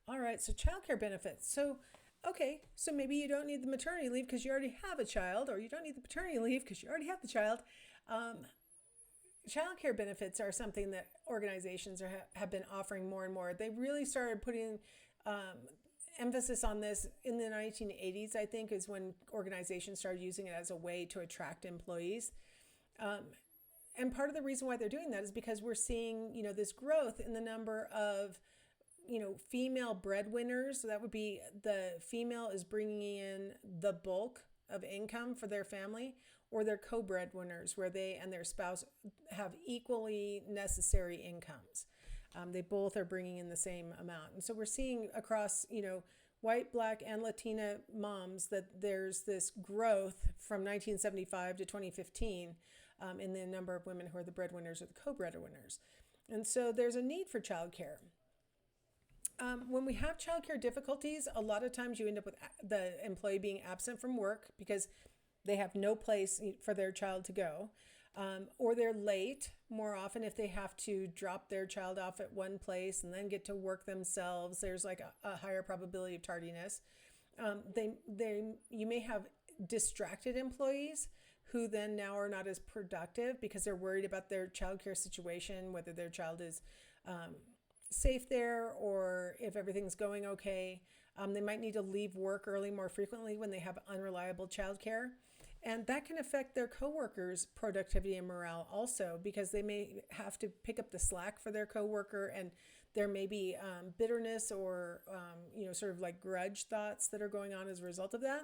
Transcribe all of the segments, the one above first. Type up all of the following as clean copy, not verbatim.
All right, so childcare benefits. Okay, so maybe you don't need the maternity leave because you already have a child, or you don't need the paternity leave because you already have the child. Um, Childcare benefits are something that organizations have been offering more and more. They really started putting emphasis on this in the 1980s, I think, is when organizations started using it as a way to attract employees. And part of the reason why they're doing that is because we're seeing, this growth in the number of female breadwinners. So that would be the female is bringing in the bulk of income for their family, or they're co-breadwinners where they and their spouse have equally necessary incomes. They both are bringing in the same amount. And so we're seeing across, white, black, and Latina moms that there's this growth from 1975 to 2015 in the number of women who are the breadwinners or the co-breadwinners. And so there's a need for childcare. When we have childcare difficulties, a lot of times you end up with the employee being absent from work because they have no place for their child to go, or they're late more often if they have to drop their child off at one place and then get to work themselves. There's like a higher probability of tardiness. You may have distracted employees who then now are not as productive because they're worried about their childcare situation, whether their child is safe there or if everything's going okay. They might need to leave work early more frequently when they have unreliable childcare. And that can affect their coworkers' productivity and morale also, because they may have to pick up the slack for their coworker, and there may be bitterness or sort of like grudge thoughts that are going on as a result of that.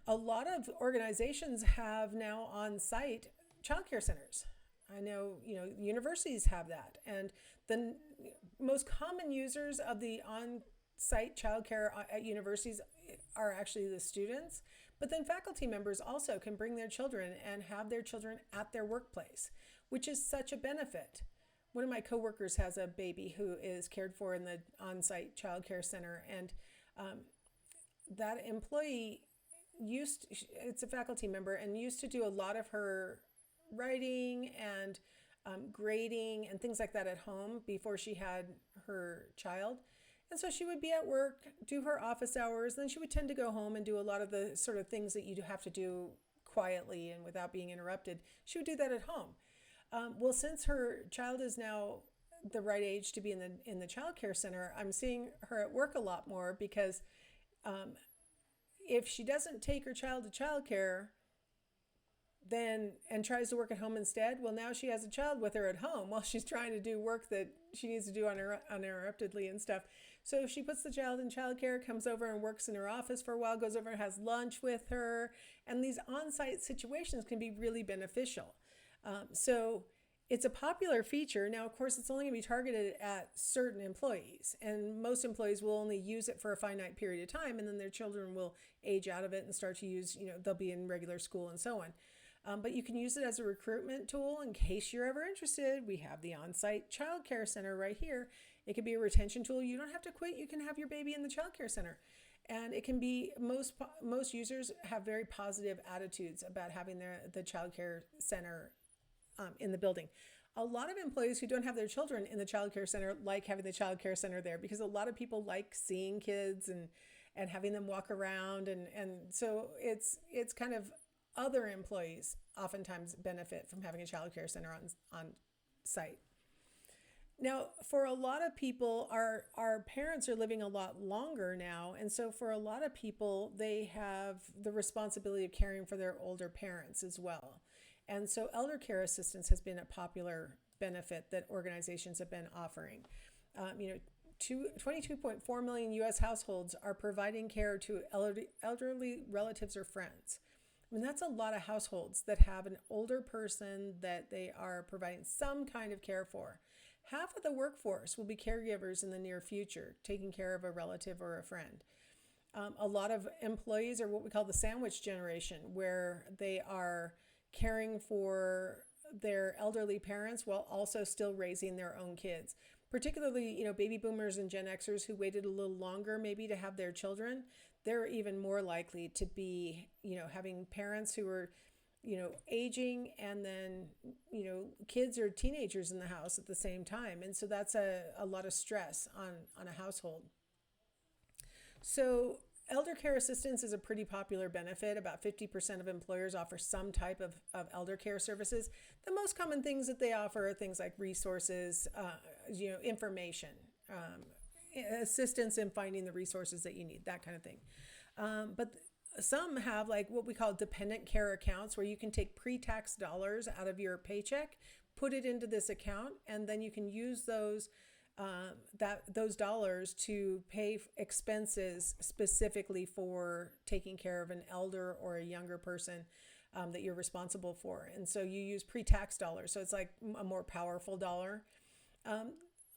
A lot of organizations have now on-site childcare centers. I know, universities have that. And the most common users of the on-site childcare at universities are actually the students. But then faculty members also can bring their children and have their children at their workplace, which is such a benefit. One of my coworkers has a baby who is cared for in the on-site childcare center, and that employee it's a faculty member, and used to do a lot of her writing and grading and things like that at home before she had her child. And so she would be at work, do her office hours, then she would tend to go home and do a lot of the sort of things that you have to do quietly and without being interrupted. She would do that at home. Well, since her child is now the right age to be in the child care center, I'm seeing her at work a lot more because if she doesn't take her child to child care, then and tries to work at home instead, well, now she has a child with her at home while she's trying to do work that she needs to do uninterruptedly and stuff. So she puts the child in childcare, comes over and works in her office for a while, goes over and has lunch with her, and these on-site situations can be really beneficial. So it's a popular feature. Now, of course, it's only going to be targeted at certain employees, and most employees will only use it for a finite period of time, and then their children will age out of it and start to use, they'll be in regular school and so on. But you can use it as a recruitment tool in case you're ever interested. We have the on-site child care center right here. It could be a retention tool. You don't have to quit. You can have your baby in the child care center. And it can be, most users have very positive attitudes about having the child care center in the building. A lot of employees who don't have their children in the child care center like having the child care center there, because a lot of people like seeing kids and having them walk around. And so it's kind of, other employees oftentimes benefit from having a child care center on site. Now, for a lot of people, our parents are living a lot longer now. And so for a lot of people, they have the responsibility of caring for their older parents as well. And so elder care assistance has been a popular benefit that organizations have been offering. 22.4 million U.S. households are providing care to elderly relatives or friends. I mean, that's a lot of households that have an older person that they are providing some kind of care for. Half of the workforce will be caregivers in the near future, taking care of a relative or a friend. A lot of employees are what we call the sandwich generation, where they are caring for their elderly parents while also still raising their own kids. Particularly, baby boomers and Gen Xers who waited a little longer maybe to have their children, they're even more likely to be, having parents who are aging, and then, kids or teenagers in the house at the same time. And so that's a lot of stress on a household. So elder care assistance is a pretty popular benefit. About 50% of employers offer some type of elder care services. The most common things that they offer are things like resources, information, assistance in finding the resources that you need, that kind of thing. But some have like what we call dependent care accounts, where you can take pre-tax dollars out of your paycheck, put it into this account, and then you can use those dollars to pay expenses specifically for taking care of an elder or a younger person that you're responsible for. And so you use pre-tax dollars. So it's like a more powerful dollar.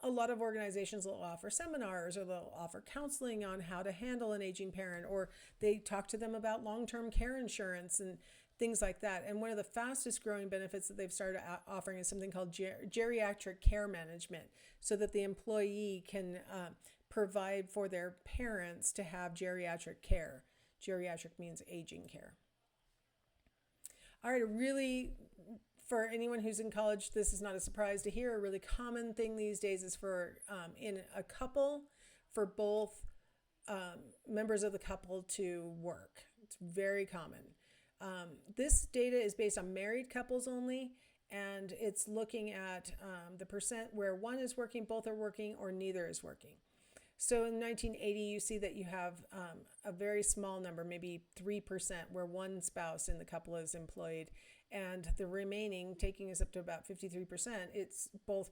A lot of organizations will offer seminars, or they'll offer counseling on how to handle an aging parent, or they talk to them about long-term care insurance and things like that. And one of the fastest growing benefits that they've started offering is something called geriatric care management, so that the employee can provide for their parents to have geriatric care. Geriatric means aging care. All right, for anyone who's in college, this is not a surprise to hear. A really common thing these days is for in a couple, for both members of the couple to work. It's very common. This data is based on married couples only, and it's looking at the percent where one is working, both are working, or neither is working. So in 1980, you see that you have a very small number, maybe 3%, where one spouse in the couple is employed, and the remaining, taking us up to about 53%, it's both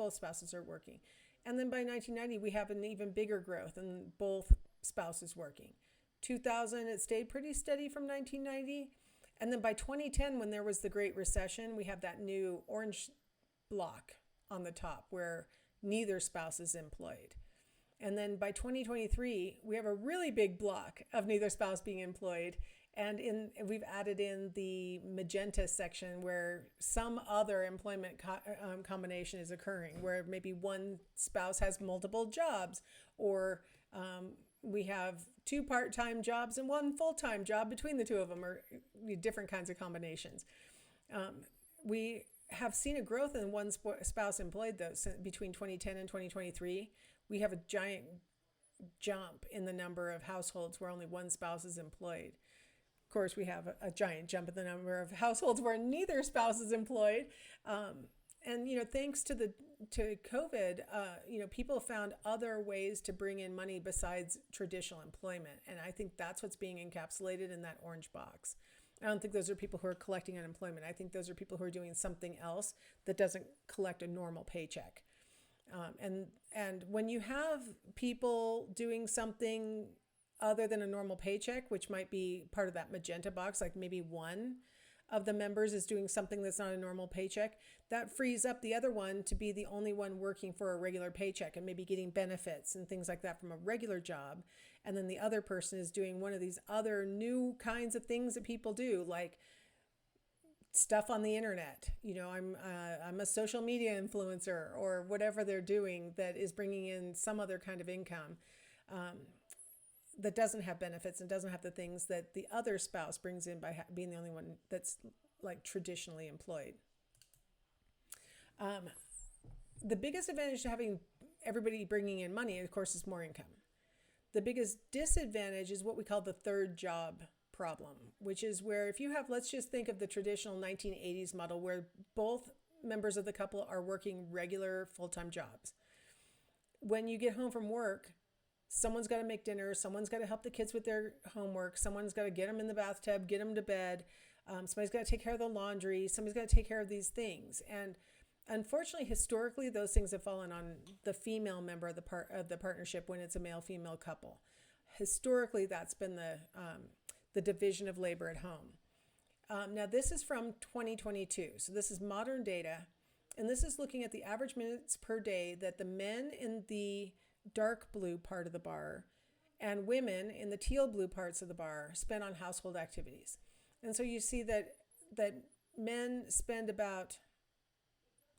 spouses are working. And then by 1990, we have an even bigger growth, and both spouses working. 2000, it stayed pretty steady from 1990. And then by 2010, when there was the Great Recession, we have that new orange block on the top where neither spouse is employed. And then by 2023, we have a really big block of neither spouse being employed. And we've added in the magenta section where some other employment combination is occurring, where maybe one spouse has multiple jobs, or we have 2 part-time jobs and 1 full-time job between the two of them, or different kinds of combinations. We have seen a growth in one spouse employed, though, between 2010 and 2023. We have a giant jump in the number of households where only one spouse is employed. Of course, we have a giant jump in the number of households where neither spouse is employed. And thanks to COVID, people found other ways to bring in money besides traditional employment. And I think that's what's being encapsulated in that orange box. I don't think those are people who are collecting unemployment. I think those are people who are doing something else that doesn't collect a normal paycheck. And when you have people doing something other than a normal paycheck, which might be part of that magenta box, like maybe one of the members is doing something that's not a normal paycheck, that frees up the other one to be the only one working for a regular paycheck and maybe getting benefits and things like that from a regular job. And then the other person is doing one of these other new kinds of things that people do, like stuff on the internet. I'm a social media influencer, or whatever they're doing that is bringing in some other kind of income that doesn't have benefits and doesn't have the things that the other spouse brings in by being the only one that's like traditionally employed. The biggest advantage to having everybody bringing in money, of course, is more income. The biggest disadvantage is what we call the third job problem, which is where if you have, let's just think of the traditional 1980s model where both members of the couple are working regular full-time jobs. When you get home from work, someone's got to make dinner, someone's got to help the kids with their homework, someone's got to get them in the bathtub, get them to bed, somebody's got to take care of the laundry, somebody's got to take care of these things. And unfortunately, historically, those things have fallen on the female member of the partnership when it's a male-female couple. Historically, that's been the division of labor at home. Now, this is from 2022, so this is modern data, and this is looking at the average minutes per day that the men in the dark blue part of the bar and women in the teal blue parts of the bar spend on household activities. And so you see that men spend about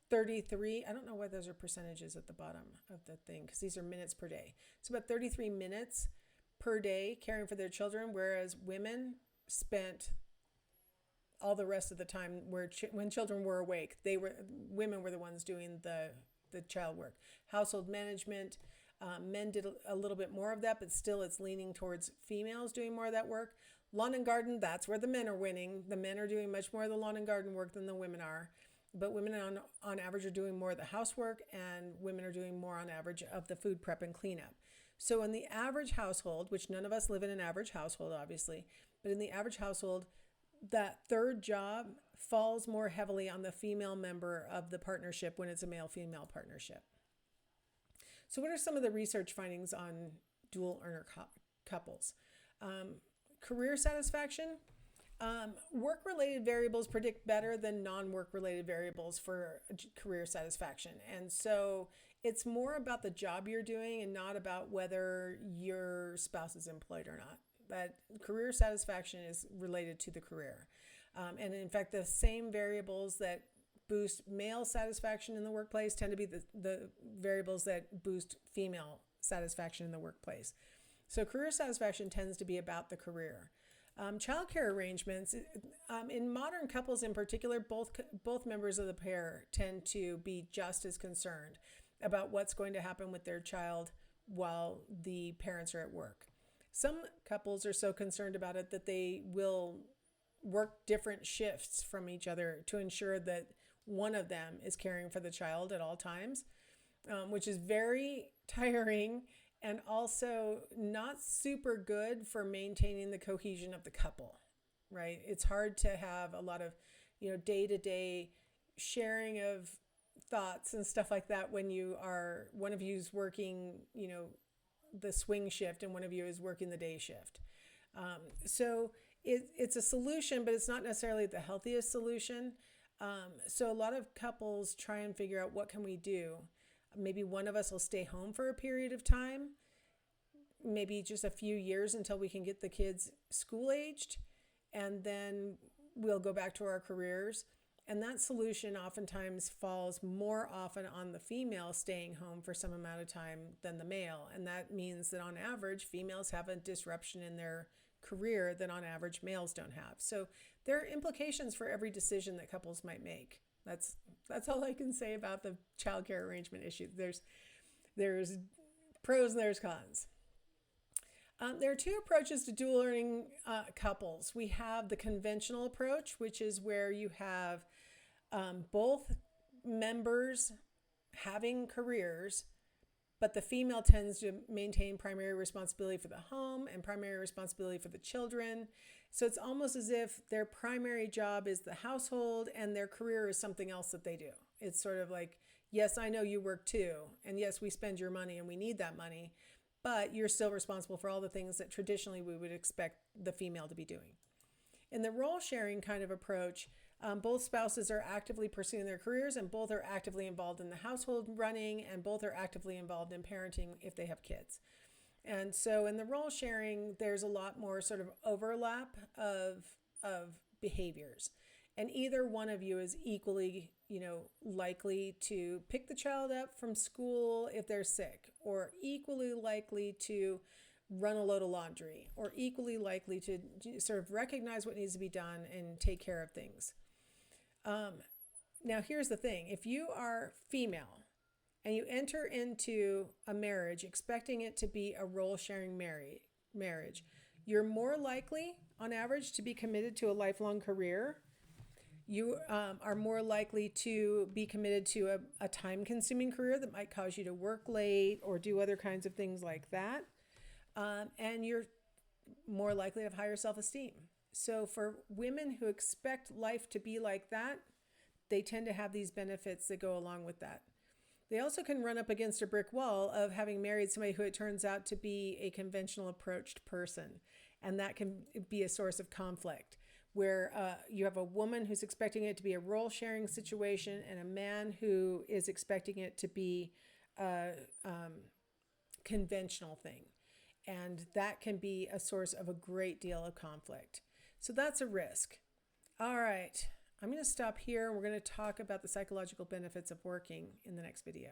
33, I don't know why those are percentages at the bottom of the thing, because these are minutes per day. So about 33 minutes per day caring for their children, whereas women spent all the rest of the time where when children were awake, women were the ones doing the child work. Household management, men did a little bit more of that, but still it's leaning towards females doing more of that work. Lawn and garden, that's where the men are winning. The men are doing much more of the lawn and garden work than the women are. But women on average are doing more of the housework, and women are doing more on average of the food prep and cleanup. So in the average household, which none of us live in an average household, obviously, but in the average household, that third job falls more heavily on the female member of the partnership when it's a male-female partnership. So what are some of the research findings on dual earner couples? Career satisfaction. Work-related variables predict better than non-work-related variables for career satisfaction. And so it's more about the job you're doing and not about whether your spouse is employed or not. That career satisfaction is related to the career. And in fact, the same variables that boost male satisfaction in the workplace tend to be the variables that boost female satisfaction in the workplace. So career satisfaction tends to be about the career. Childcare arrangements, in modern couples in particular, both members of the pair tend to be just as concerned about what's going to happen with their child while the parents are at work. Some couples are so concerned about it that they will work different shifts from each other to ensure that one of them is caring for the child at all times, which is very tiring and also not super good for maintaining the cohesion of the couple, right? It's hard to have a lot of, day-to-day sharing of thoughts and stuff like that when one of you's working, the swing shift and one of you is working the day shift. So it's a solution, but it's not necessarily the healthiest solution. So a lot of couples try and figure out, what can we do? Maybe one of us will stay home for a period of time, maybe just a few years until we can get the kids school aged, and then we'll go back to our careers. And that solution oftentimes falls more often on the female staying home for some amount of time than the male. And that means that on average, females have a disruption in their career that on average males don't have. So there are implications for every decision that couples might make. That's all I can say about the childcare arrangement issue. There's pros and there's cons. There are two approaches to dual earning couples. We have the conventional approach, which is where you have both members having careers, but the female tends to maintain primary responsibility for the home and primary responsibility for the children. So it's almost as if their primary job is the household and their career is something else that they do. It's sort of like, yes, I know you work too, and yes, we spend your money and we need that money, but you're still responsible for all the things that traditionally we would expect the female to be doing. In the role sharing kind of approach, both spouses are actively pursuing their careers, and both are actively involved in the household running, and both are actively involved in parenting if they have kids. And so in the role sharing, there's a lot more sort of overlap of behaviors. And either one of you is equally, likely to pick the child up from school if they're sick, or equally likely to run a load of laundry, or equally likely to sort of recognize what needs to be done and take care of things. Now, here's the thing. If you are female and you enter into a marriage expecting it to be a role-sharing marriage, you're more likely, on average, to be committed to a lifelong career. You are more likely to be committed to a time-consuming career that might cause you to work late or do other kinds of things like that. And you're more likely to have higher self-esteem. So for women who expect life to be like that, they tend to have these benefits that go along with that. They also can run up against a brick wall of having married somebody who it turns out to be a conventional approached person. And that can be a source of conflict, where you have a woman who's expecting it to be a role-sharing situation and a man who is expecting it to be a conventional thing. And that can be a source of a great deal of conflict. So that's a risk. All right, I'm going to stop here. We're going to talk about the psychological benefits of working in the next video.